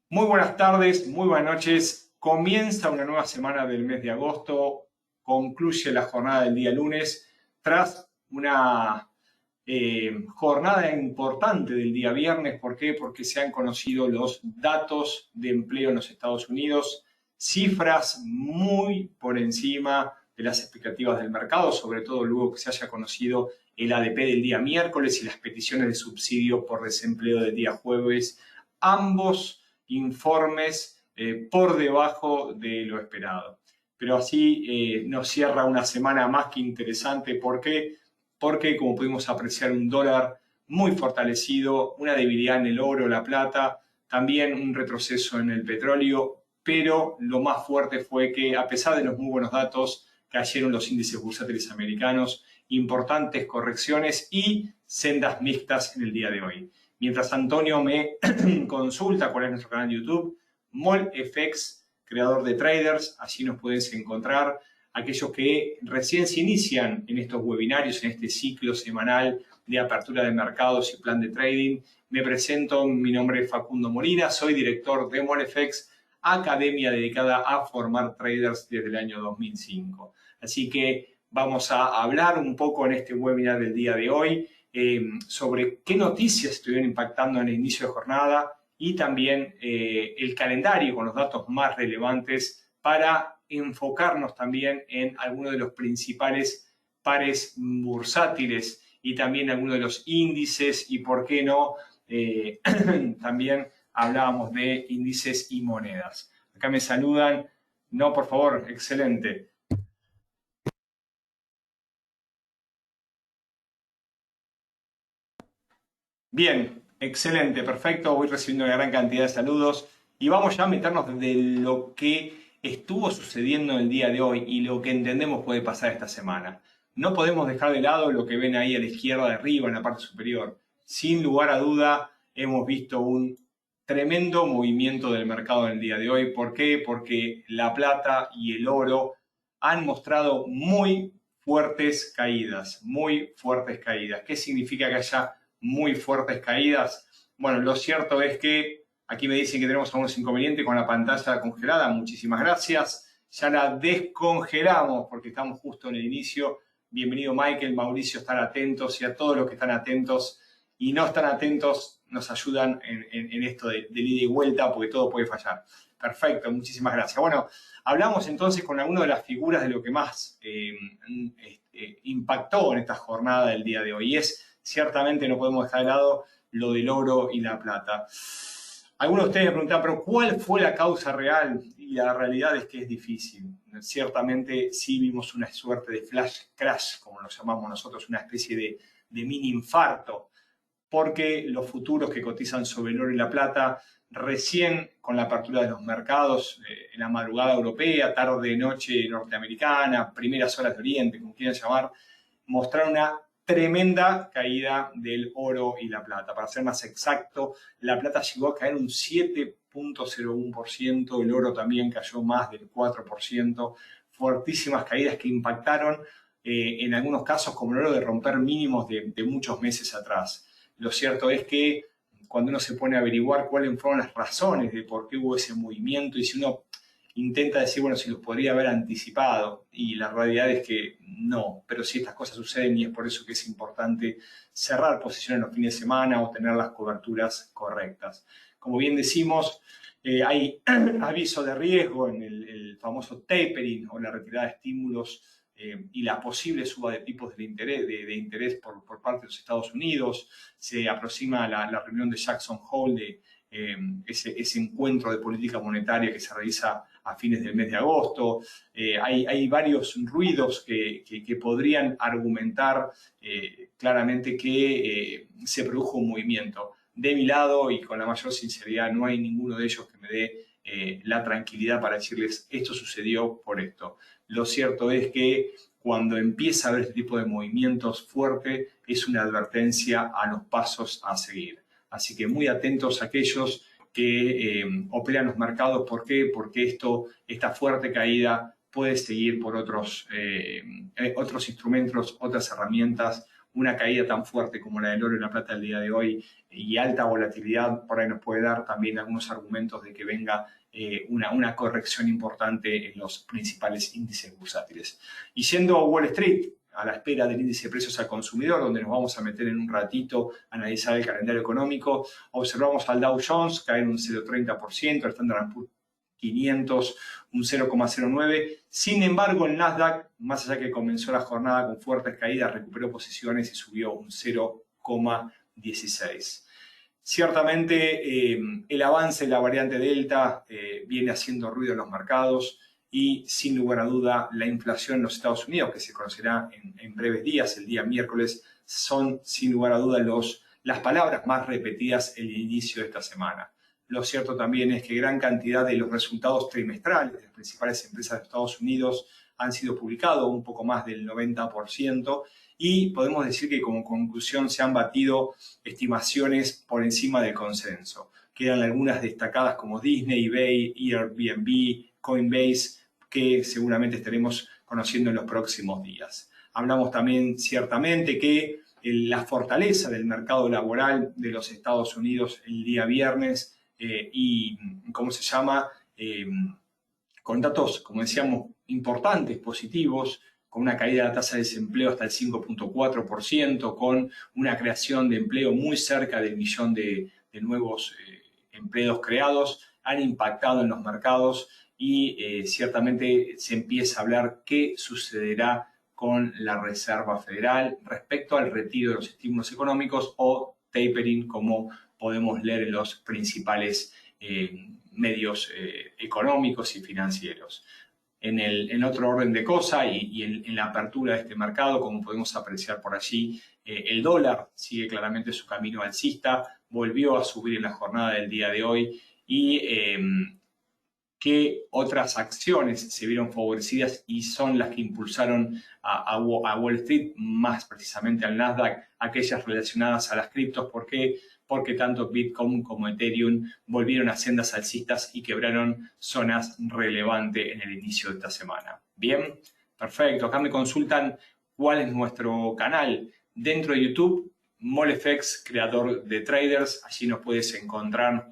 Muy buenas tardes, muy buenas noches. Comienza una nueva semana del mes de agosto, concluye la jornada del día lunes, tras una jornada importante del día viernes. ¿Por qué? Porque se han conocido los datos de empleo en los Estados Unidos, cifras muy por encima de las expectativas del mercado, sobre todo luego que se haya conocido el ADP del día miércoles y las peticiones de subsidio por desempleo del día jueves. Ambos informes por debajo de lo esperado. Pero así nos cierra una semana más que interesante. ¿Por qué? Porque como pudimos apreciar, un dólar muy fortalecido, una debilidad en el oro, la plata, también un retroceso en el petróleo, pero lo más fuerte fue que, a pesar de los muy buenos datos, cayeron los índices bursátiles americanos, importantes correcciones y sendas mixtas en el día de hoy. Mientras Antonio me consulta cuál es nuestro canal de YouTube, MolFX, creador de traders, allí nos puedes encontrar. Aquellos que recién se inician en estos webinarios, en este ciclo semanal de apertura de mercados y plan de trading, me presento, mi nombre es Facundo Molina, soy director de MolFX, academia dedicada a formar traders desde el año 2005. Así que vamos a hablar un poco en este webinar del día de hoy sobre qué noticias estuvieron impactando en el inicio de jornada y también el calendario con los datos más relevantes para enfocarnos también en algunos de los principales pares bursátiles y también algunos de los índices y, por qué no, también hablábamos de índices y monedas. Acá me saludan. No, por favor, excelente. Bien, excelente, perfecto. Voy recibiendo una gran cantidad de saludos y vamos ya a meternos de lo que estuvo sucediendo el día de hoy y lo que entendemos puede pasar esta semana. No podemos dejar de lado lo que ven ahí a la izquierda de arriba, en la parte superior. Sin lugar a duda, hemos visto un tremendo movimiento del mercado en el día de hoy. ¿Por qué? Porque la plata y el oro han mostrado muy fuertes caídas, muy fuertes caídas. ¿Qué significa que haya muy fuertes caídas? Bueno, lo cierto es que aquí me dicen que tenemos algunos inconvenientes con la pantalla congelada. Muchísimas gracias. Ya la descongelamos porque estamos justo en el inicio. Bienvenido Michael, Mauricio, están atentos, y a todos los que están atentos y no están atentos nos ayudan en esto de ida y vuelta, porque todo puede fallar. Perfecto, muchísimas gracias. Bueno, hablamos entonces con algunas de las figuras de lo que más impactó en esta jornada del día de hoy. Y ciertamente no podemos dejar de lado lo del oro y la plata. Algunos de ustedes me preguntan, pero ¿cuál fue la causa real? Y la realidad es que es difícil. Ciertamente sí vimos una suerte de flash crash, como lo llamamos nosotros, una especie de mini infarto, porque los futuros que cotizan sobre el oro y la plata, recién con la apertura de los mercados, en la madrugada europea, tarde, noche norteamericana, primeras horas de Oriente, como quieran llamar, mostraron una tremenda caída del oro y la plata. Para ser más exacto, la plata llegó a caer un 7,01%, el oro también cayó más del 4%, fuertísimas caídas que impactaron en algunos casos, como el oro, de romper mínimos de muchos meses atrás. Lo cierto es que cuando uno se pone a averiguar cuáles fueron las razones de por qué hubo ese movimiento, y si uno intenta decir, bueno, si los podría haber anticipado, y la realidad es que no, pero sí estas cosas suceden y es por eso que es importante cerrar posiciones en los fines de semana o tener las coberturas correctas. Como bien decimos, hay aviso de riesgo en el famoso tapering o la retirada de estímulos y la posible suba de tipos de interés por parte de los Estados Unidos. Se aproxima la reunión de Jackson Hole, ese encuentro de política monetaria que se realiza a fines del mes de agosto. Hay varios ruidos que podrían argumentar claramente que se produjo un movimiento. De mi lado, y con la mayor sinceridad, no hay ninguno de ellos que me dé la tranquilidad para decirles esto sucedió por esto. Lo cierto es que cuando empieza a haber este tipo de movimientos fuertes, es una advertencia a los pasos a seguir. Así que muy atentos a aquellos que operan los mercados. ¿Por qué? Porque esta fuerte caída puede seguir por otros instrumentos, otras herramientas una caída tan fuerte como la del oro y la plata el día de hoy y alta volatilidad por ahí nos puede dar también algunos argumentos de que venga una corrección importante en los principales índices bursátiles. Y yendo a Wall Street, a la espera del índice de precios al consumidor, donde nos vamos a meter en un ratito a analizar el calendario económico, observamos al Dow Jones caer un 0,30%, el Standard & Poor's 500 un 0,09%. Sin embargo, el Nasdaq, más allá que comenzó la jornada con fuertes caídas, recuperó posiciones y subió un 0,16%. Ciertamente, el avance de la variante Delta viene haciendo ruido en los mercados y, sin lugar a duda, la inflación en los Estados Unidos, que se conocerá en breves días, el día miércoles, son, sin lugar a duda, las palabras más repetidas en el inicio de esta semana. Lo cierto también es que gran cantidad de los resultados trimestrales de las principales empresas de Estados Unidos han sido publicados, un poco más del 90%, y podemos decir que como conclusión se han batido estimaciones por encima del consenso. Quedan algunas destacadas como Disney, eBay, Airbnb, Coinbase, que seguramente estaremos conociendo en los próximos días. Hablamos también ciertamente que la fortaleza del mercado laboral de los Estados Unidos el día viernes con datos, como decíamos, importantes, positivos, con una caída de la tasa de desempleo hasta el 5,4%, con una creación de empleo muy cerca del millón de nuevos empleos creados, han impactado en los mercados y ciertamente se empieza a hablar qué sucederá con la Reserva Federal respecto al retiro de los estímulos económicos o tapering, como podemos leer en los principales medios económicos y financieros. En otro orden de cosas y en la apertura de este mercado, como podemos apreciar por allí, el dólar sigue claramente su camino alcista, volvió a subir en la jornada del día de hoy y qué otras acciones se vieron favorecidas y son las que impulsaron a Wall Street, más precisamente al Nasdaq, aquellas relacionadas a las criptos. ¿Por qué? Porque tanto Bitcoin como Ethereum volvieron a sendas alcistas y quebraron zonas relevantes en el inicio de esta semana. Bien, perfecto. Acá me consultan cuál es nuestro canal dentro de YouTube. MoleFX, creador de traders, allí nos pueden encontrar.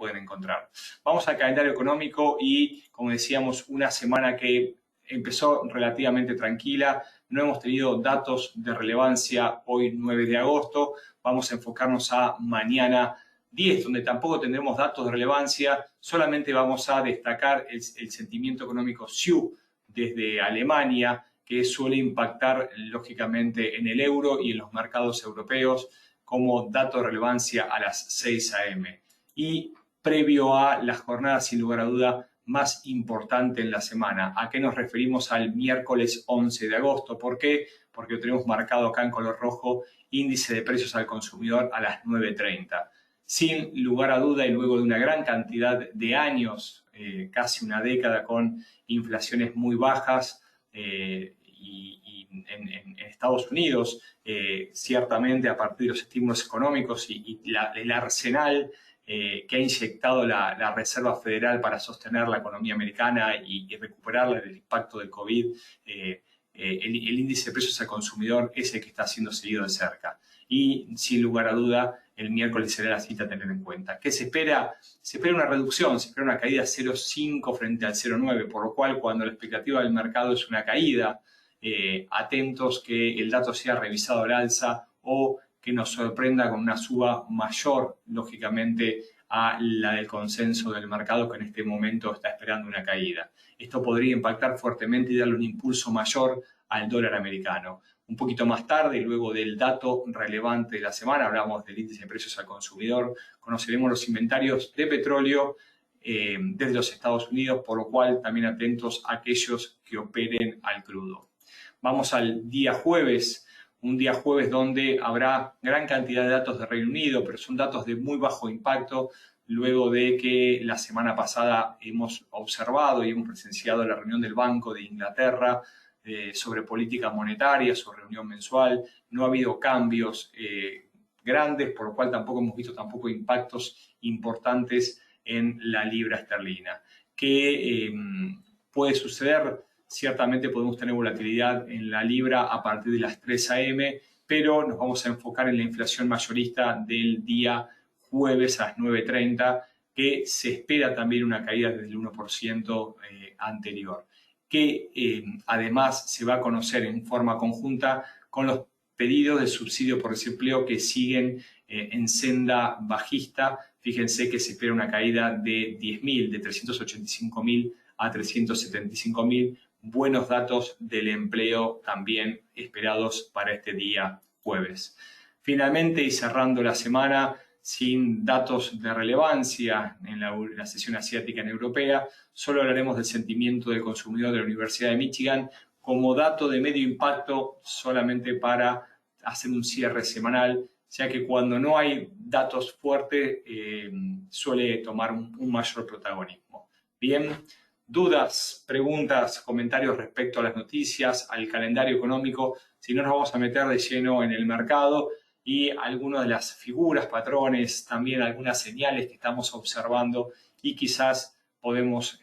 Vamos al calendario económico y, como decíamos, una semana que empezó relativamente tranquila. No hemos tenido datos de relevancia hoy 9 de agosto. Vamos a enfocarnos a mañana 10, donde tampoco tendremos datos de relevancia. Solamente vamos a destacar el sentimiento económico SIU desde Alemania, que suele impactar lógicamente en el euro y en los mercados europeos, como dato de relevancia a las 6 a.m. Y previo a la jornada, sin lugar a duda, más importante en la semana. ¿A qué nos referimos? Al miércoles 11 de agosto. ¿Por qué? Porque lo tenemos marcado acá en color rojo, índice de precios al consumidor a las 9:30. Sin lugar a duda, y luego de una gran cantidad de años, casi una década, con inflaciones muy bajas, y en Estados Unidos, ciertamente a partir de los estímulos económicos y el arsenal que ha inyectado la Reserva Federal para sostener la economía americana y recuperarla del impacto del COVID, el índice de precios al consumidor es el que está siendo seguido de cerca. Y sin lugar a duda, el miércoles será la cita a tener en cuenta. ¿Qué se espera? Se espera una reducción, se espera una caída de 0,5 frente al 0,9, por lo cual cuando la expectativa del mercado es una caída, atentos que el dato sea revisado al alza o que nos sorprenda con una suba mayor, lógicamente, a la del consenso del mercado, que en este momento está esperando una caída. Esto podría impactar fuertemente y darle un impulso mayor al dólar americano. Un poquito más tarde, luego del dato relevante de la semana, hablamos del índice de precios al consumidor, conoceremos los inventarios de petróleo desde los Estados Unidos, por lo cual también atentos a aquellos que operen al crudo. Vamos al día jueves, un día jueves donde habrá gran cantidad de datos de Reino Unido, pero son datos de muy bajo impacto, luego de que la semana pasada hemos observado y hemos presenciado la reunión del Banco de Inglaterra sobre política monetaria, su reunión mensual. No ha habido cambios grandes, por lo cual tampoco hemos visto tampoco impactos importantes en la libra esterlina. ¿Qué puede suceder? Ciertamente podemos tener volatilidad en la libra a partir de las 3 a.m. pero nos vamos a enfocar en la inflación mayorista del día jueves a las 9:30, que se espera también una caída del 1% anterior, que además se va a conocer en forma conjunta con los pedidos de subsidio por desempleo que siguen en senda bajista. Fíjense que se espera una caída de 10.000, de 385.000 a 375.000. Buenos datos del empleo también esperados para este día jueves. Finalmente, y cerrando la semana, sin datos de relevancia en la sesión asiática y europea, solo hablaremos del sentimiento del consumidor de la Universidad de Michigan como dato de medio impacto, solamente para hacer un cierre semanal, ya que cuando no hay datos fuertes suele tomar un mayor protagonismo. Bien, dudas, preguntas, comentarios respecto a las noticias, al calendario económico. Si no, nos vamos a meter de lleno en el mercado y algunas de las figuras, patrones, también algunas señales que estamos observando y quizás podemos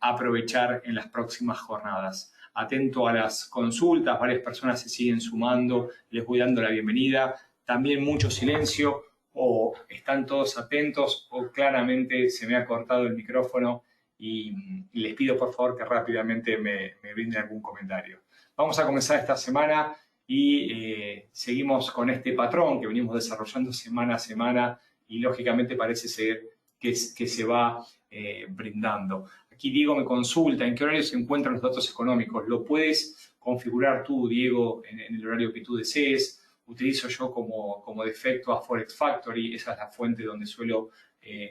aprovechar en las próximas jornadas. Atento a las consultas, varias personas se siguen sumando, les voy dando la bienvenida. También mucho silencio, o están todos atentos, o claramente se me ha cortado el micrófono y les pido por favor que rápidamente me brinden algún comentario. Vamos a comenzar esta semana y seguimos con este patrón que venimos desarrollando semana a semana y lógicamente parece ser que se va brindando. Aquí Diego me consulta en qué horario se encuentran los datos económicos. Lo puedes configurar tú, Diego, en el horario que tú desees. Utilizo yo como defecto a Forex Factory. Esa es la fuente donde suelo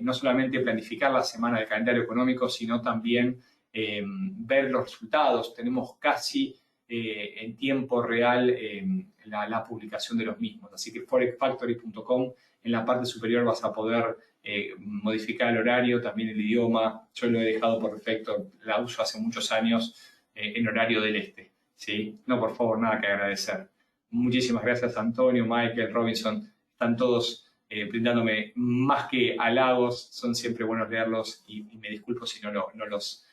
no solamente planificar la semana del calendario económico, sino también ver los resultados. Tenemos casi en tiempo real la publicación de los mismos. Así que forexfactory.com, en la parte superior vas a poder modificar el horario, también el idioma. Yo lo he dejado por defecto, la uso hace muchos años en horario del este. ¿Sí? No, por favor, nada que agradecer. Muchísimas gracias, Antonio, Michael, Robinson. Están todos brindándome más que halagos. Son siempre buenos leerlos y me disculpo si no los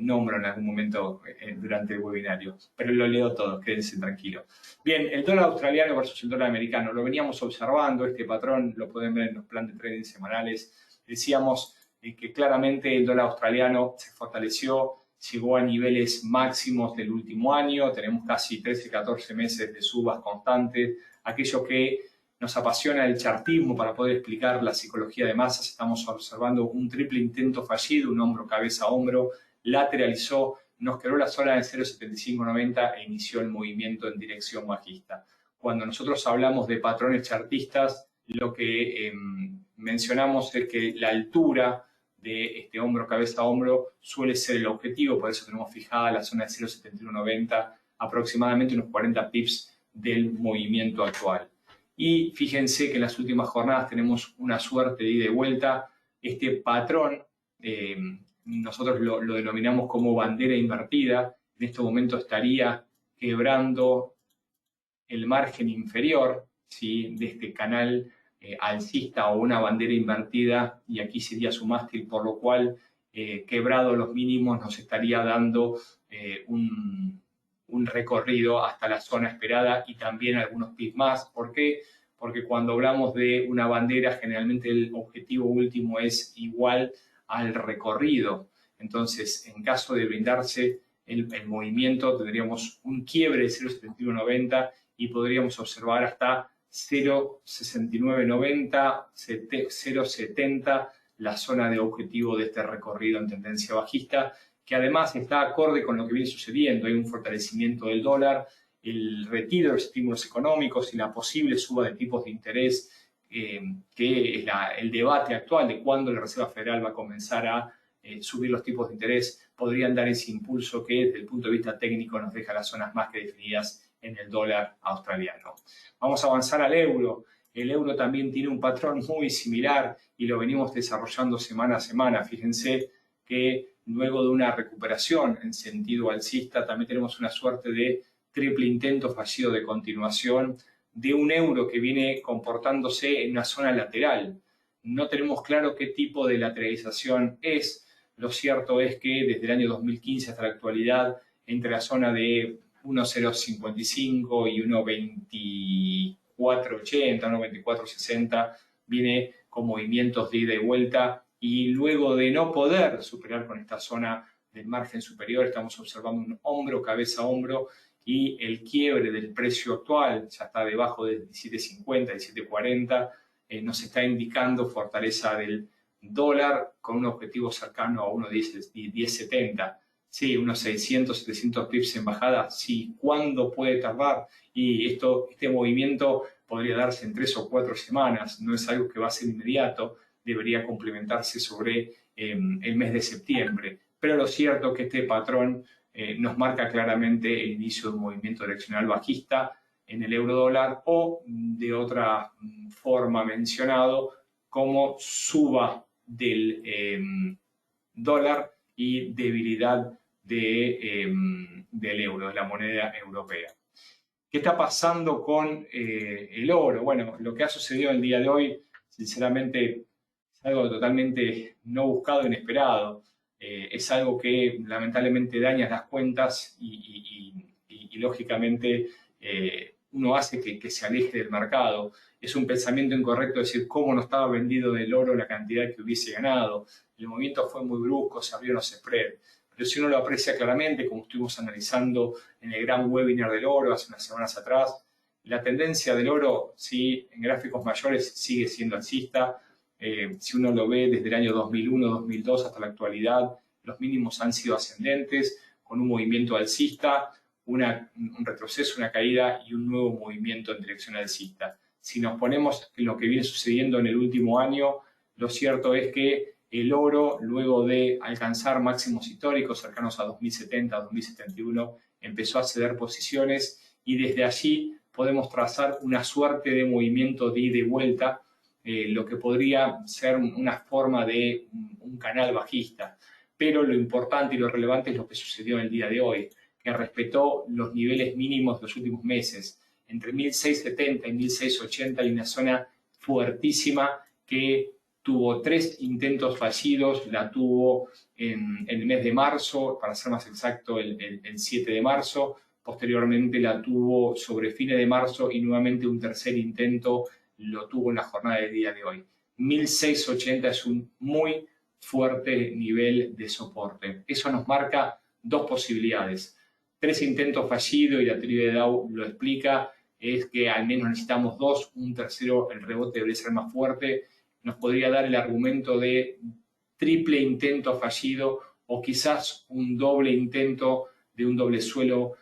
nombro en algún momento durante el webinario. Pero lo leo todo, quédense tranquilos. Bien, el dólar australiano versus el dólar americano. Lo veníamos observando, este patrón lo pueden ver en los planes de trading semanales. Decíamos que claramente el dólar australiano se fortaleció, llegó a niveles máximos del último año, tenemos casi 13, 14 meses de subas constantes. Aquello que nos apasiona el chartismo para poder explicar la psicología de masas, estamos observando un triple intento fallido, un hombro, cabeza, hombro, lateralizó, nos quebró la zona del 0,7590 e inició el movimiento en dirección bajista. Cuando nosotros hablamos de patrones chartistas, lo que mencionamos es que la altura de este hombro, cabeza, hombro suele ser el objetivo, por eso tenemos fijada la zona de 0,7190, aproximadamente unos 40 pips del movimiento actual. Y fíjense que en las últimas jornadas tenemos una suerte de ida y vuelta. Este patrón nosotros lo denominamos como bandera invertida. En este momento estaría quebrando el margen inferior, ¿sí?, de este canal alcista o una bandera invertida, y aquí sería su mástil, por lo cual quebrado los mínimos nos estaría dando un recorrido hasta la zona esperada y también algunos pips más. ¿Por qué? Porque cuando hablamos de una bandera, generalmente el objetivo último es igual al recorrido. Entonces, en caso de brindarse el movimiento, tendríamos un quiebre de 0,7190 y podríamos observar hasta 0,6990, 0,70, la zona de objetivo de este recorrido en tendencia bajista, que además está acorde con lo que viene sucediendo. Hay un fortalecimiento del dólar, el retiro de los estímulos económicos y la posible suba de tipos de interés, que es el debate actual de cuándo la Reserva Federal va a comenzar a subir los tipos de interés, podrían dar ese impulso que desde el punto de vista técnico nos deja las zonas más que definidas en el dólar australiano. Vamos a avanzar al euro. El euro también tiene un patrón muy similar y lo venimos desarrollando semana a semana. Fíjense que luego de una recuperación en sentido alcista, también tenemos una suerte de triple intento fallido de continuación de un euro que viene comportándose en una zona lateral. No tenemos claro qué tipo de lateralización es. Lo cierto es que desde el año 2015 hasta la actualidad, entre la zona de 1.055 y 1.2480, 1.2460 viene con movimientos de ida y vuelta, y luego de no poder superar con esta zona del margen superior, estamos observando un hombro, cabeza, hombro, y el quiebre del precio actual ya está debajo de 17.50, 17.40, nos está indicando fortaleza del dólar con un objetivo cercano a 1.1070. Sí, unos 600, 700 pips en bajada. Sí, ¿cuándo puede tardar? Y este movimiento podría darse en 3 o 4 semanas. No es algo que va a ser inmediato. Debería complementarse sobre el mes de septiembre. Pero lo cierto es que este patrón nos marca claramente el inicio de un movimiento direccional bajista en el euro dólar, o de otra forma mencionado como suba del dólar y debilidad del euro, de la moneda europea. ¿Qué está pasando con el oro? Bueno, lo que ha sucedido el día de hoy, sinceramente, es algo totalmente no buscado, inesperado. Es algo que lamentablemente daña las cuentas y lógicamente uno hace que se aleje del mercado. Es un pensamiento incorrecto decir cómo no estaba vendido del oro la cantidad que hubiese ganado. El movimiento fue muy brusco, se abrieron los spreads. Pero si uno lo aprecia claramente, como estuvimos analizando en el gran webinar del oro hace unas semanas atrás, la tendencia del oro, sí, en gráficos mayores sigue siendo alcista. Si uno lo ve desde el año 2001, 2002 hasta la actualidad, los mínimos han sido ascendentes, con un movimiento alcista, un retroceso, una caída y un nuevo movimiento en dirección alcista. Si nos ponemos en lo que viene sucediendo en el último año, lo cierto es que el oro, luego de alcanzar máximos históricos cercanos a 2070, 2071, empezó a ceder posiciones, y desde allí podemos trazar una suerte de movimiento de ida y vuelta, lo que podría ser una forma de un canal bajista. Pero lo importante y lo relevante es lo que sucedió en el día de hoy, que respetó los niveles mínimos de los últimos meses. Entre 1670 y 1680 hay una zona fuertísima que tuvo 3 intentos fallidos. La tuvo en el mes de marzo, para ser más exacto, el 7 de marzo. Posteriormente la tuvo sobre fines de marzo, y nuevamente un tercer intento lo tuvo en la jornada del día de hoy. 1680 es un muy fuerte nivel de soporte. Eso nos marca 2 posibilidades. 3 intentos fallidos, y la teoría de Dow lo explica, es que al menos necesitamos 2, un tercero, el rebote debería ser más fuerte. Nos podría dar el argumento de triple intento fallido, o quizás un doble intento de un doble suelo,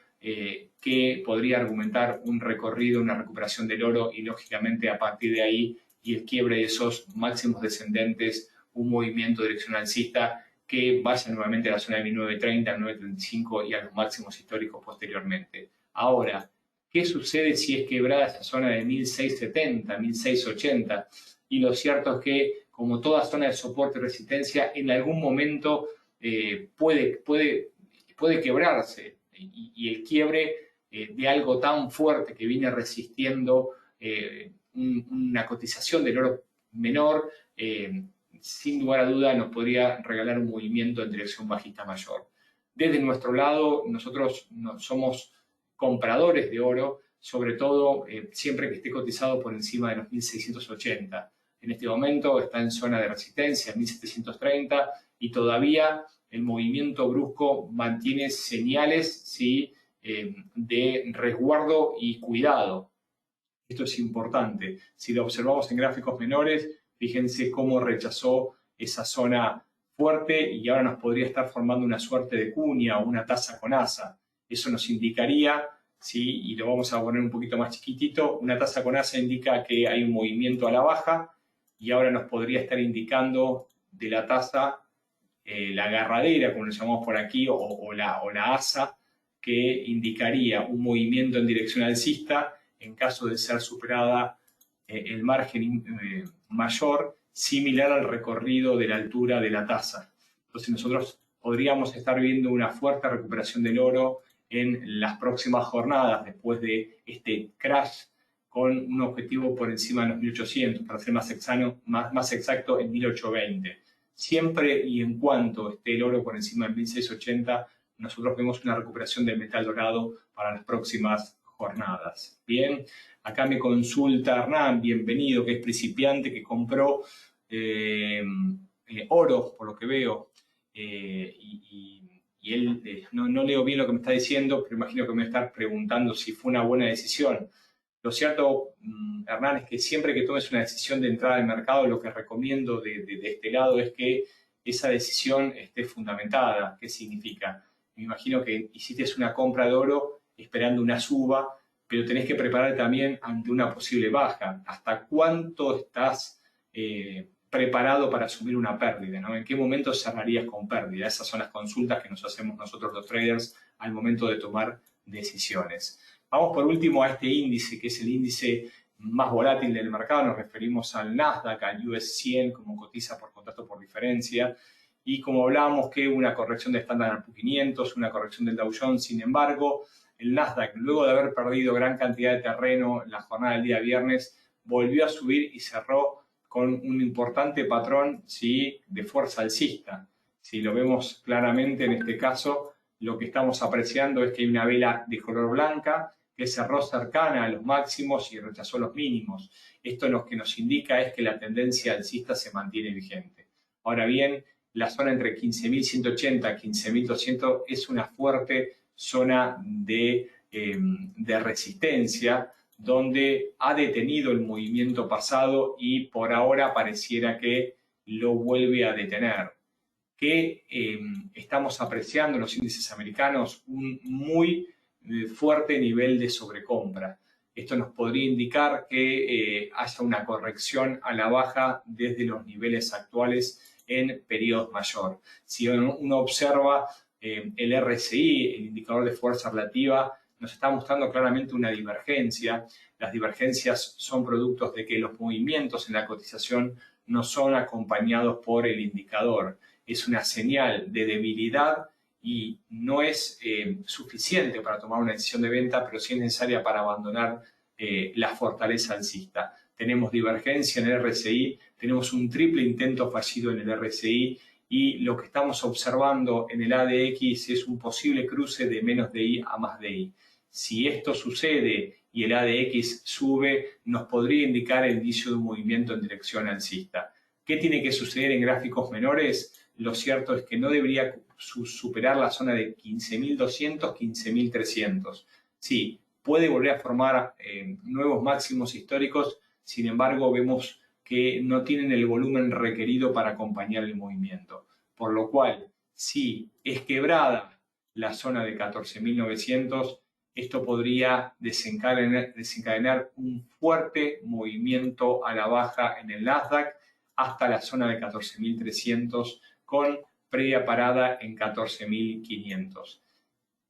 que podría argumentar un recorrido, una recuperación del oro, y lógicamente a partir de ahí y el quiebre de esos máximos descendentes, un movimiento direccional alcista que vaya nuevamente a la zona de 1930, 935 y a los máximos históricos posteriormente. Ahora, ¿qué sucede si es quebrada esa zona de 1670, 1680? Y lo cierto es que, como toda zona de soporte y resistencia, en algún momento puede quebrarse, y el quiebre de algo tan fuerte que viene resistiendo una cotización del oro menor, sin lugar a duda nos podría regalar un movimiento en dirección bajista mayor. Desde nuestro lado, nosotros no somos compradores de oro, sobre todo siempre que esté cotizado por encima de los 1680. En este momento está en zona de resistencia, 1730, y todavía el movimiento brusco mantiene señales, ¿sí?, de resguardo y cuidado. Esto es importante. Si lo observamos en gráficos menores, fíjense cómo rechazó esa zona fuerte, y ahora nos podría estar formando una suerte de cuña o una taza con asa. Eso nos indicaría, ¿sí?, y lo vamos a poner un poquito más chiquitito, una taza con asa indica que hay un movimiento a la baja, y ahora nos podría estar indicando de la taza la agarradera, como lo llamamos por aquí, o la asa, que indicaría un movimiento en dirección alcista en caso de ser superada el margen mayor, similar al recorrido de la altura de la tasa. Entonces nosotros podríamos estar viendo una fuerte recuperación del oro en las próximas jornadas, después de este crash, con un objetivo por encima de los 1800, para ser más exacto, en 1820. Siempre y en cuanto esté el oro por encima de 1680, nosotros vemos una recuperación del metal dorado para las próximas jornadas. Bien, acá me consulta Hernán, bienvenido, que es principiante, que compró oro, por lo que veo, y él, no leo bien lo que me está diciendo, pero imagino que me está preguntando si fue una buena decisión. Lo cierto, Hernán, es que siempre que tomes una decisión de entrada al mercado, lo que recomiendo de este lado es que esa decisión esté fundamentada. ¿Qué significa? Me imagino que hiciste una compra de oro esperando una suba, pero tenés que preparar también ante una posible baja. ¿Hasta cuánto estás preparado para asumir una pérdida, ¿no? ¿En qué momento cerrarías con pérdida? Esas son las consultas que nos hacemos nosotros los traders al momento de tomar decisiones. Vamos por último a este índice, que es el índice más volátil del mercado. Nos referimos al Nasdaq, al US 100, como cotiza por contrato por diferencia. Y como hablábamos que una corrección de Standard & Poor's 500, una corrección del Dow Jones, sin embargo, el Nasdaq, luego de haber perdido gran cantidad de terreno la jornada del día viernes, volvió a subir y cerró con un importante patrón, ¿sí?, de fuerza alcista. Si lo vemos claramente en este caso, lo que estamos apreciando es que hay una vela de color blanca que cerró cercana a los máximos y rechazó los mínimos. Esto lo que nos indica es que la tendencia alcista se mantiene vigente. Ahora bien, la zona entre 15.180 y 15.200 es una fuerte zona de resistencia, donde ha detenido el movimiento pasado y por ahora pareciera que lo vuelve a detener. Que estamos apreciando en los índices americanos un muy fuerte nivel de sobrecompra. Esto nos podría indicar que haya una corrección a la baja desde los niveles actuales en periodos mayor. Si uno observa el RSI, el indicador de fuerza relativa, nos está mostrando claramente una divergencia. Las divergencias son productos de que los movimientos en la cotización no son acompañados por el indicador. Es una señal de debilidad y no es suficiente para tomar una decisión de venta, pero sí es necesaria para abandonar la fortaleza alcista. Tenemos divergencia en el RSI, tenemos un triple intento fallido en el RSI y lo que estamos observando en el ADX es un posible cruce de menos DI a más DI. Si esto sucede y el ADX sube, nos podría indicar el inicio de un movimiento en dirección alcista. ¿Qué tiene que suceder en gráficos menores? Lo cierto es que no debería superar la zona de 15.200, 15.300. Sí, puede volver a formar nuevos máximos históricos, sin embargo vemos que no tienen el volumen requerido para acompañar el movimiento. Por lo cual, si es quebrada la zona de 14.900, esto podría desencadenar un fuerte movimiento a la baja en el Nasdaq hasta la zona de 14.300 con previa parada en 14.500.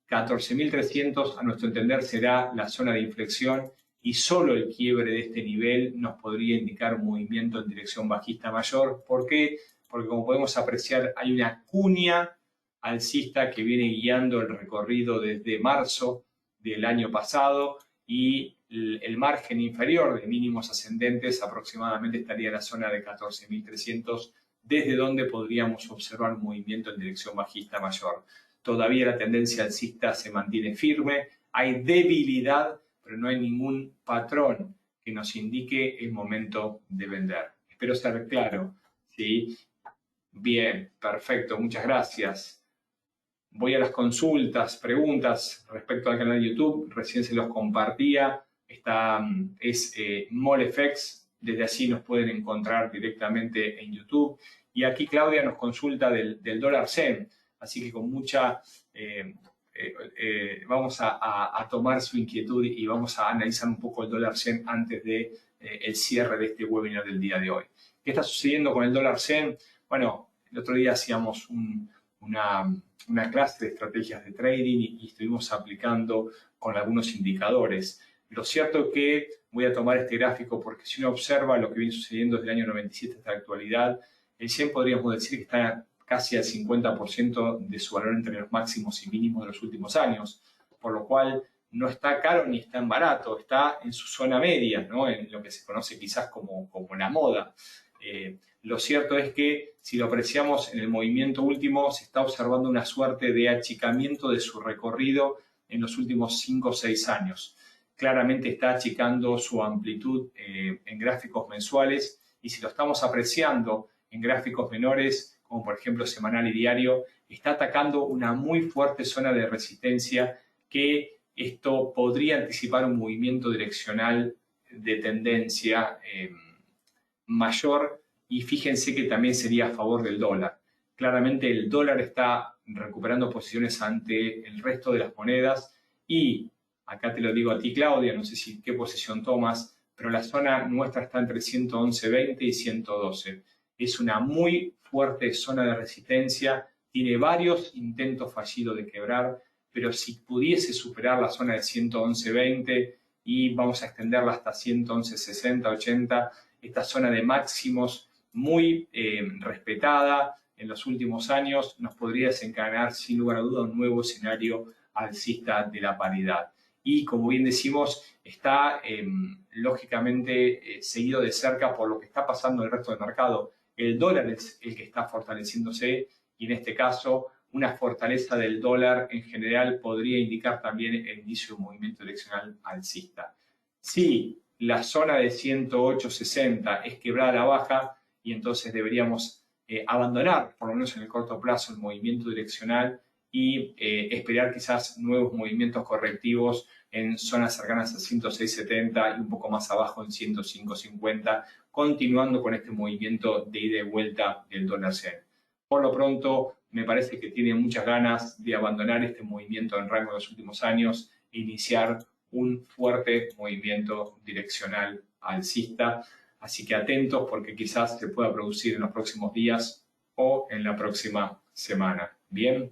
14.300 a nuestro entender será la zona de inflexión y solo el quiebre de este nivel nos podría indicar un movimiento en dirección bajista mayor. ¿Por qué? Porque como podemos apreciar hay una cuña alcista que viene guiando el recorrido desde marzo del año pasado y el margen inferior de mínimos ascendentes aproximadamente estaría en la zona de 14.300, desde donde podríamos observar un movimiento en dirección bajista mayor. Todavía la tendencia alcista se mantiene firme, hay debilidad, pero no hay ningún patrón que nos indique el momento de vender. Espero ser claro, ¿sí? Bien, perfecto, muchas gracias. Voy a las consultas, preguntas respecto al canal de YouTube. Recién se los compartía. Es MoleFX. Desde allí nos pueden encontrar directamente en YouTube. Y aquí Claudia nos consulta del dólar CEN. Así que con mucha... vamos a tomar su inquietud y vamos a analizar un poco el dólar CEN antes de el cierre de este webinar del día de hoy. ¿Qué está sucediendo con el dólar CEN? Bueno, el otro día hacíamos una clase de estrategias de trading y estuvimos aplicando con algunos indicadores. Lo cierto es que voy a tomar este gráfico porque si uno observa lo que viene sucediendo desde el año 97 hasta la actualidad, el 100 podríamos decir que está casi al 50% de su valor entre los máximos y mínimos de los últimos años, por lo cual no está caro ni está en barato, está en su zona media, ¿no? En lo que se conoce quizás como la moda. Lo cierto es que si lo apreciamos en el movimiento último, se está observando una suerte de achicamiento de su recorrido en los últimos 5 o 6 años. Claramente está achicando su amplitud en gráficos mensuales, y si lo estamos apreciando en gráficos menores, como por ejemplo semanal y diario, está atacando una muy fuerte zona de resistencia, que esto podría anticipar un movimiento direccional de tendencia mayor, y fíjense que también sería a favor del dólar. Claramente el dólar está recuperando posiciones ante el resto de las monedas, y acá te lo digo a ti, Claudia, no sé si qué posición tomas, pero la zona nuestra está entre 111.20 y 112. Es una muy fuerte zona de resistencia, tiene varios intentos fallidos de quebrar, pero si pudiese superar la zona de 111.20 y vamos a extenderla hasta 111.60, 80, esta zona de máximos muy respetada en los últimos años, nos podría desencadenar sin lugar a duda un nuevo escenario alcista de la paridad. Y como bien decimos, está lógicamente seguido de cerca por lo que está pasando en el resto del mercado. El dólar es el que está fortaleciéndose, y en este caso una fortaleza del dólar en general podría indicar también el inicio de un movimiento direccional alcista. Si la zona de 108.60 es quebrada a la baja, y entonces deberíamos abandonar, por lo menos en el corto plazo, el movimiento direccional y esperar quizás nuevos movimientos correctivos en zonas cercanas a 106.70 y un poco más abajo en 105.50, continuando con este movimiento de ida y vuelta del dólar yen. Por lo pronto, me parece que tiene muchas ganas de abandonar este movimiento en rango de los últimos años e iniciar un fuerte movimiento direccional alcista. Así que atentos, porque quizás se pueda producir en los próximos días o en la próxima semana. Bien,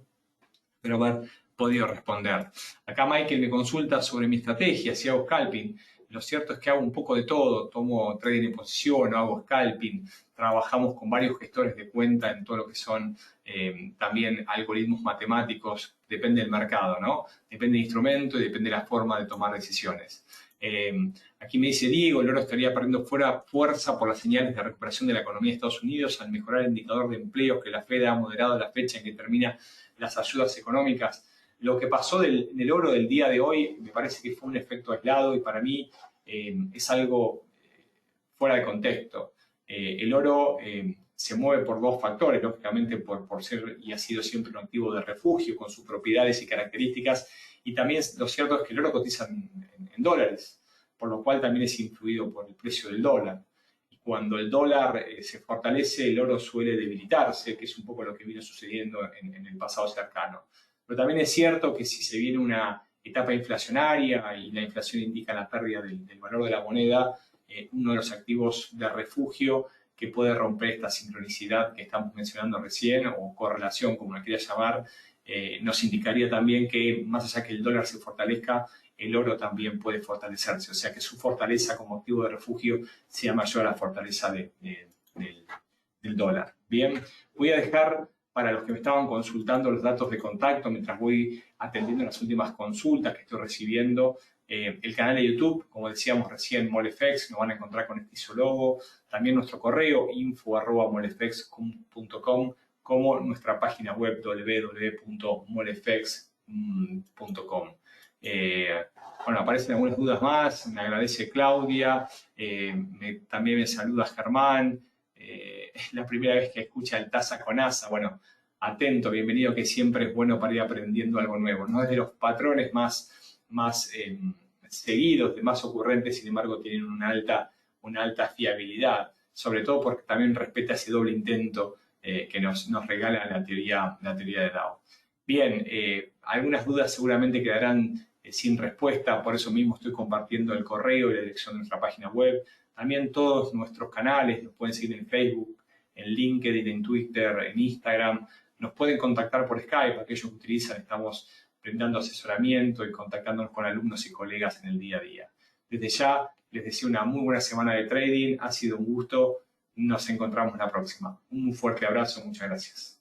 espero haber podido responder. Acá Michael me consulta sobre mi estrategia, si hago scalping. Lo cierto es que hago un poco de todo, tomo trading en posición, hago scalping, trabajamos con varios gestores de cuenta en todo lo que son también algoritmos matemáticos, depende del mercado, ¿no? Depende del instrumento y depende de la forma de tomar decisiones. Aquí me dice Diego, el oro estaría perdiendo fuerza por las señales de recuperación de la economía de Estados Unidos al mejorar el indicador de empleo que la Fed ha moderado a la fecha en que termina las ayudas económicas. Lo que pasó en el oro del día de hoy me parece que fue un efecto aislado, y para mí es algo fuera de contexto. El oro se mueve por dos factores, lógicamente por ser y ha sido siempre un activo de refugio con sus propiedades y características, y también lo cierto es que el oro cotiza en dólares, por lo cual también es influido por el precio del dólar. Y cuando el dólar se fortalece, el oro suele debilitarse, que es un poco lo que vino sucediendo en el pasado cercano. Pero también es cierto que si se viene una etapa inflacionaria y la inflación indica la pérdida del valor de la moneda, uno de los activos de refugio que puede romper esta sincronicidad que estamos mencionando recién, o correlación, como la quiera llamar, nos indicaría también que más allá que el dólar se fortalezca, el oro también puede fortalecerse, o sea que su fortaleza como activo de refugio sea mayor a la fortaleza del dólar. Bien, voy a dejar para los que me estaban consultando los datos de contacto mientras voy atendiendo las últimas consultas que estoy recibiendo. El canal de YouTube, como decíamos recién, MoleFX, nos van a encontrar con este isólogo. También nuestro correo, info@molefx.com, como nuestra página web, www.molefx.com. Bueno, aparecen algunas dudas más. Me agradece Claudia. También me saluda Germán. Es la primera vez que escucha el Taza con Asa. Bueno, atento, bienvenido, que siempre es bueno para ir aprendiendo algo nuevo. No es de los patrones más seguidos, más ocurrentes, sin embargo tienen una alta fiabilidad, sobre todo porque también respeta ese doble intento que nos regala la teoría de DAO. Bien, algunas dudas seguramente quedarán sin respuesta, por eso mismo estoy compartiendo el correo y la dirección de nuestra página web. También todos nuestros canales, nos pueden seguir en Facebook, en LinkedIn, en Twitter, en Instagram. Nos pueden contactar por Skype, aquellos que utilizan, estamos brindando asesoramiento y contactándonos con alumnos y colegas en el día a día. Desde ya, les deseo una muy buena semana de trading. Ha sido un gusto. Nos encontramos la próxima. Un fuerte abrazo. Muchas gracias.